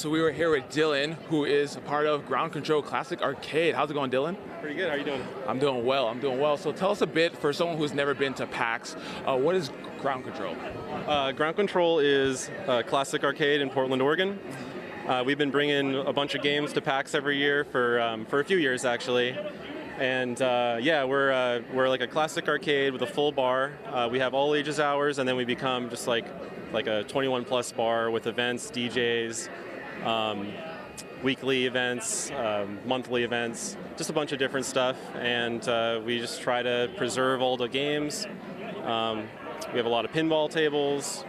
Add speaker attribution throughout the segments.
Speaker 1: So we were here with Dylan, who is a part of Ground Control Classic Arcade. How's it going, Dylan?
Speaker 2: Pretty good. How are you doing?
Speaker 1: I'm doing well. So tell us a bit, for someone who's never been to PAX, what is Ground Control?
Speaker 2: Ground Control is a classic arcade in Portland, Oregon. We've been bringing a bunch of games to PAX every year for a few years, actually. And yeah, we're like a classic arcade with a full bar. We have all ages hours, and then we become just like a 21 plus bar with events, DJs, weekly events, monthly events, just a bunch of different stuff. And we just try to preserve all the games. We have a lot of pinball tables.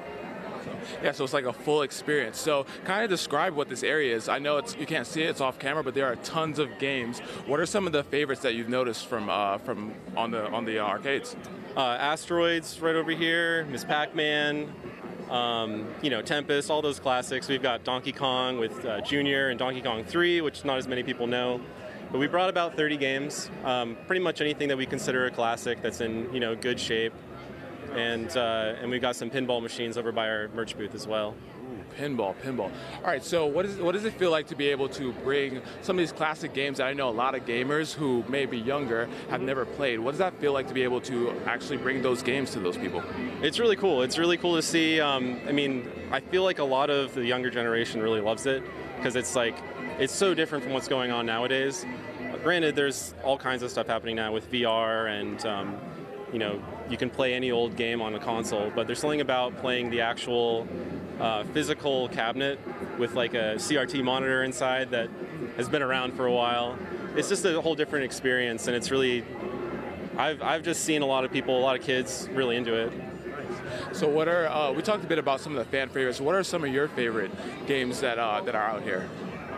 Speaker 1: Yeah, so it's like a full experience. So kind of describe what this area is. I know you can't see it, it's off camera, but there are tons of games. What are some of the favorites that you've noticed from on the arcades?
Speaker 2: Asteroids right over here, Miss Pac-Man, Tempest, all those classics. We've got Donkey Kong with Junior and Donkey Kong 3, which not as many people know. But we brought about 30 games, pretty much anything that we consider a classic that's in good shape. And we've got some pinball machines over by our merch booth as well.
Speaker 1: Ooh, pinball. All right, so what does it feel like to be able to bring some of these classic games that I know a lot of gamers who may be younger have never played? What does that feel like to be able to actually bring those games to those people?
Speaker 2: It's really cool. It's really cool to see. I feel like a lot of the younger generation really loves it because it's so different from what's going on nowadays. Granted, there's all kinds of stuff happening now with VR and you can play any old game on a console, but there's something about playing the actual physical cabinet with like a CRT monitor inside that has been around for a while. It's just a whole different experience, and it's really, I've just seen a lot of people, a lot of kids really into it.
Speaker 1: So we talked a bit about some of the fan favorites. What are some of your favorite games that are out here?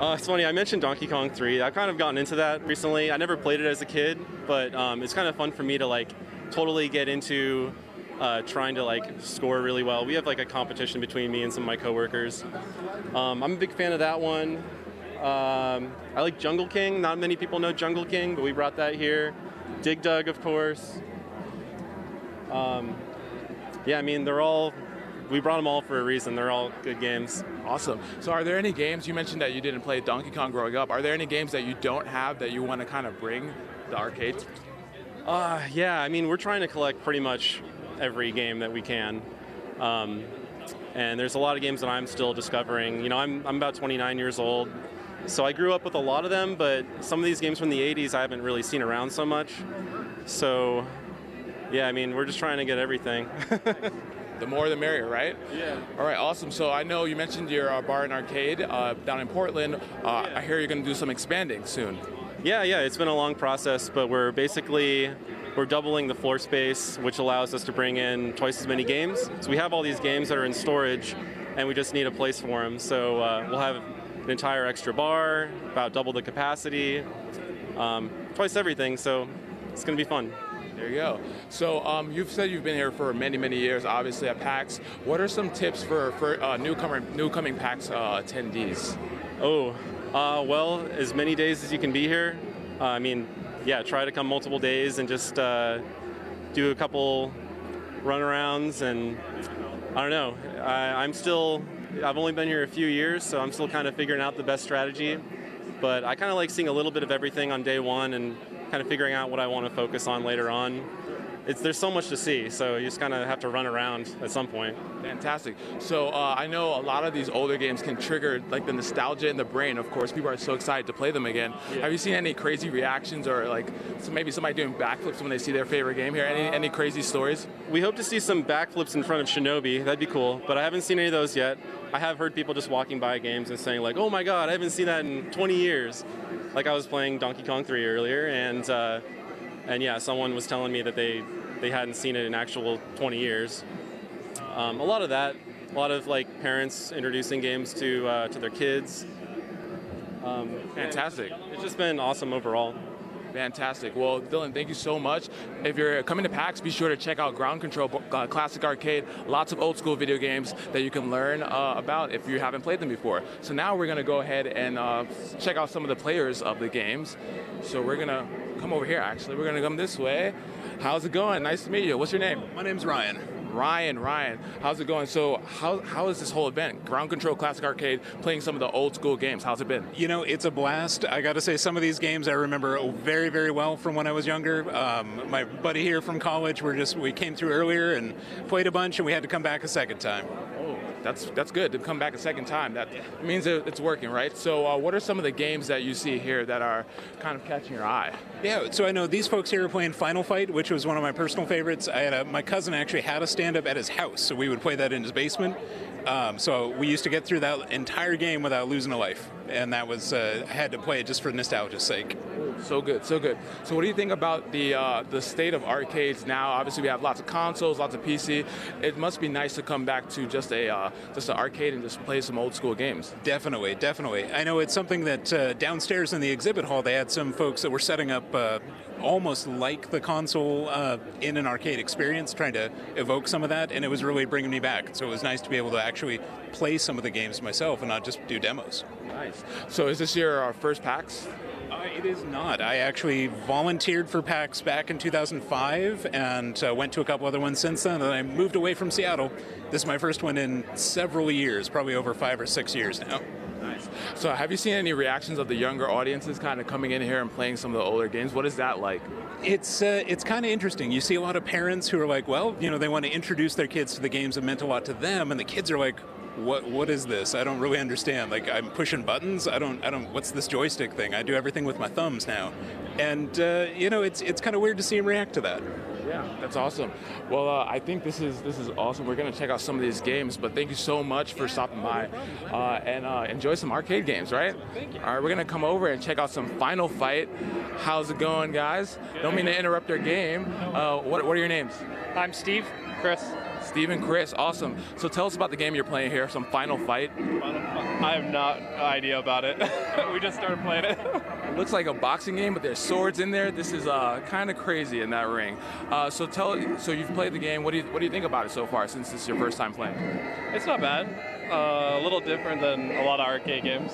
Speaker 2: It's funny, I mentioned Donkey Kong 3. I've kind of gotten into that recently. I never played it as a kid, but it's kind of fun for me to totally get into trying to score really well. We have a competition between me and some of my coworkers. I'm a big fan of that one. I like Jungle King. Not many people know Jungle King, but we brought that here. Dig Dug, of course. Yeah, we brought them all for a reason. They're all good games.
Speaker 1: Awesome. So are there any games, you mentioned that you didn't play Donkey Kong growing up, are there any games that you don't have that you want to kind of bring to the arcades?
Speaker 2: Yeah, we're trying to collect pretty much every game that we can. And there's a lot of games that I'm still discovering. I'm about 29 years old, so I grew up with a lot of them, but some of these games from the 80s I haven't really seen around so much. So, yeah, we're just trying to get everything.
Speaker 1: The more the merrier, right?
Speaker 2: Yeah.
Speaker 1: All right, awesome. So I know you mentioned your bar and arcade down in Portland. I hear you're going to do some expanding soon.
Speaker 2: Yeah, it's been a long process, but we're doubling the floor space, which allows us to bring in twice as many games. So we have all these games that are in storage, and we just need a place for them. So we'll have an entire extra bar, about double the capacity, twice everything, so it's going to be fun.
Speaker 1: There you go. So you've said you've been here for many, many years, obviously at PAX. What are some tips for newcoming PAX attendees?
Speaker 2: Well, as many days as you can be here. Try to come multiple days and just do a couple runarounds. And I don't know. I've only been here a few years, so I'm still kind of figuring out the best strategy. But I kind of like seeing a little bit of everything on day one and kind of figuring out what I want to focus on later on. There's so much to see, so you just kind of have to run around at some point.
Speaker 1: Fantastic. So I know a lot of these older games can trigger the nostalgia in the brain. Of course, people are so excited to play them again. Yeah. Have you seen any crazy reactions or maybe somebody doing backflips when they see their favorite game here? Any crazy stories?
Speaker 2: We hope to see some backflips in front of Shinobi. That'd be cool, but I haven't seen any of those yet. I have heard people just walking by games and saying oh my god, I haven't seen that in 20 years. I was playing Donkey Kong 3 earlier, and yeah, someone was telling me that they hadn't seen it in actual 20 years. A lot of parents introducing games to their kids.
Speaker 1: Fantastic.
Speaker 2: It's just been awesome overall.
Speaker 1: Fantastic. Well, Dylan, thank you so much. If you're coming to PAX, be sure to check out Ground Control Classic Arcade. Lots of old school video games that you can learn about if you haven't played them before. So now we're going to go ahead and check out some of the players of the games. So we're going to come over here, actually. We're going to come this way. How's it going? Nice to meet you. What's your name?
Speaker 3: My name's Ryan.
Speaker 1: Ryan, how's it going? So how is this whole event? Ground Control Classic Arcade, playing some of the old school games. How's it been?
Speaker 3: You know, it's a blast. I got to say, some of these games I remember very, very well from when I was younger. My buddy here from college, we came through earlier and played a bunch, and we had to come back a second time.
Speaker 1: Oh, that's good to come back a second time. That means it's working, right? So what are some of the games that you see here that are kind of catching your eye?
Speaker 3: Yeah, so I know these folks here are playing Final Fight, which was one of my personal favorites. My cousin actually had a stand-up at his house, so we would play that in his basement. So we used to get through that entire game without losing a life, and that was I had to play it just for nostalgia's sake.
Speaker 1: So good, so good. So what do you think about the state of arcades now? Obviously, we have lots of consoles, lots of PC. It must be nice to come back to just an arcade and just play some old school games.
Speaker 3: Definitely, definitely. I know it's something that downstairs in the exhibit hall, they had some folks that were setting up almost like the console in an arcade experience, trying to evoke some of that, and it was really bringing me back. So it was nice to be able to actually play some of the games myself and not just do demos.
Speaker 1: Nice. So is this your first PAX?
Speaker 3: It is not. I actually volunteered for PAX back in 2005 and went to a couple other ones since then, and I moved away from Seattle. This is my first one in several years, probably over 5 or 6 years now.
Speaker 1: Nice. So have you seen any reactions of the younger audiences kind of coming in here and playing some of the older games? What is that like?
Speaker 3: It's kind of interesting. You see a lot of parents who are like, well, you know, they want to introduce their kids to the games that meant a lot to them, and the kids are like, what is this? I don't really understand. Like, I'm pushing buttons. I don't. What's this joystick thing? I do everything with my thumbs now, and you know, it's kind of weird to see them react to that.
Speaker 1: Yeah, that's awesome. Well, I think this is awesome. We're going to check out some of these games, but thank you so much for stopping by and enjoy some arcade games, right?
Speaker 3: Thank you.
Speaker 1: All right, we're going to come over and check out some Final Fight. How's it going, guys? Don't mean to interrupt your game. What are your names?
Speaker 4: I'm Steve. Chris.
Speaker 1: Steve and Chris, awesome. So tell us about the game you're playing here, some Final Fight.
Speaker 4: I have no idea about it. We just started playing it.
Speaker 1: It looks like a boxing game, but there's swords in there. This is kind of crazy in that ring. So you've played the game. What do you think about it so far, since this is your first time playing?
Speaker 4: It's not bad. A little different than a lot of arcade games.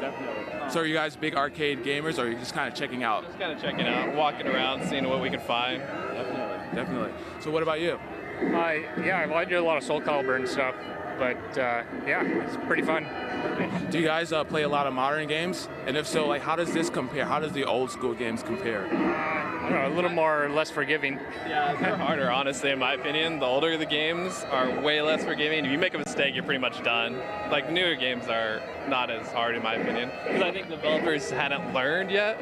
Speaker 1: Definitely. So are you guys big arcade gamers, or are you just kind of checking out?
Speaker 4: Just kind of checking out, walking around, seeing what we can find.
Speaker 1: Definitely. So what about you?
Speaker 5: Yeah, well, I do a lot of Soul Calibur and stuff, but yeah, it's pretty fun.
Speaker 1: Do you guys play a lot of modern games? And if so, like, how does this compare? How does the old school games compare?
Speaker 5: I don't know, a little more less forgiving.
Speaker 4: Yeah, they're harder, honestly, in my opinion. The older the games are way less forgiving. If you make a mistake, you're pretty much done. Like, newer games are not as hard, in my opinion, because I think developers hadn't learned yet.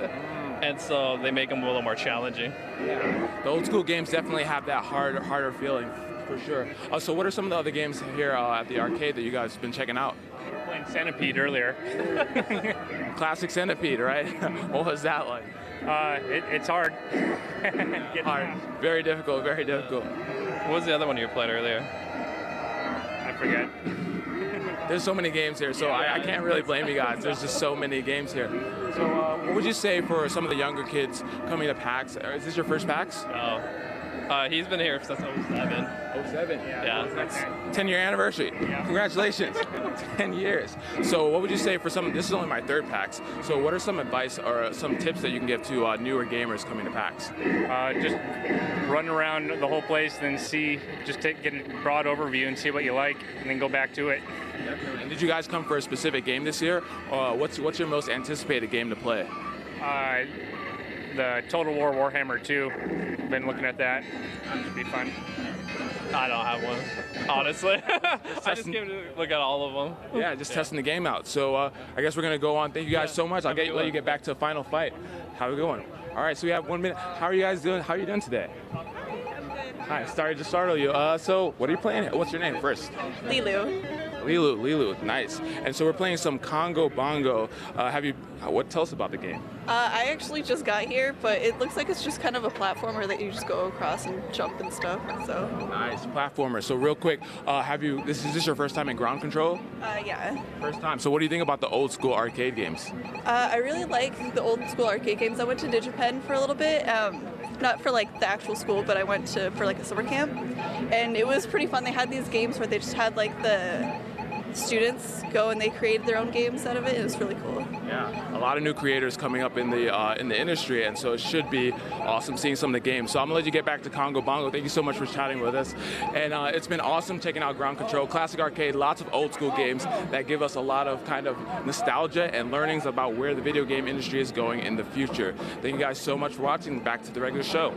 Speaker 4: And so they make them a little more challenging.
Speaker 1: Yeah. The old school games definitely have that harder feeling, for sure. So what are some of the other games here at the arcade that you guys have been checking out?
Speaker 5: We were playing Centipede earlier.
Speaker 1: Classic Centipede, right? What was that like?
Speaker 5: It's hard.
Speaker 1: Hard. Very difficult, very difficult.
Speaker 4: What was the other one you played earlier?
Speaker 5: I forget.
Speaker 1: There's so many games here, so I can't really blame you guys. There's just so many games here. So what would you say for some of the younger kids coming to PAX? Is this your first PAX?
Speaker 4: Oh. He's been here since 07.
Speaker 1: 07?
Speaker 4: Yeah.
Speaker 1: That's 10-year anniversary.
Speaker 5: Yeah.
Speaker 1: Congratulations. 10 years. So what would you say for this is only my third PAX, so what are some advice or some tips that you can give to newer gamers coming to PAX?
Speaker 5: Just run around the whole place, then get a broad overview and see what you like, and then go back to it.
Speaker 1: Definitely. And did you guys come for a specific game this year? What's your most anticipated game to play?
Speaker 5: The Total War Warhammer 2. Been looking at that. That should be fun.
Speaker 4: I don't have one, honestly. I just came to look at all of them.
Speaker 1: Yeah, just testing the game out. So I guess we're going to go on. Thank you guys so much. I'll let you get back to Final Fight. How are we going? All right, so we have 1 minute. How are you guys doing? How are you doing today?
Speaker 6: I'm good.
Speaker 1: Hi, sorry to startle you. So what are you playing? What's your name first?
Speaker 6: Lilu.
Speaker 1: Lilu, nice. And so we're playing some Congo Bongo. Tell us about the game?
Speaker 6: I actually just got here, but it looks like it's just kind of a platformer that you just go across and jump and stuff. So
Speaker 1: nice platformer. So real quick, is this your first time in Ground Control?
Speaker 6: Yeah.
Speaker 1: First time. So what do you think about the old school arcade games?
Speaker 6: I really like the old school arcade games. I went to DigiPen for a little bit. Not for like the actual school, but I went for like a summer camp, and it was pretty fun. They had these games where they just had like the students go and they create their own games out of it. It was really cool.
Speaker 1: Yeah, a lot of new creators coming up in the industry, and so it should be awesome seeing some of the games. So I'm gonna let you get back to Congo Bongo. Thank you so much for chatting with us, and it's been awesome checking out Ground Control, Classic Arcade, lots of old school games that give us a lot of kind of nostalgia and learnings about where the video game industry is going in the future. Thank you guys so much for watching. Back to the regular show.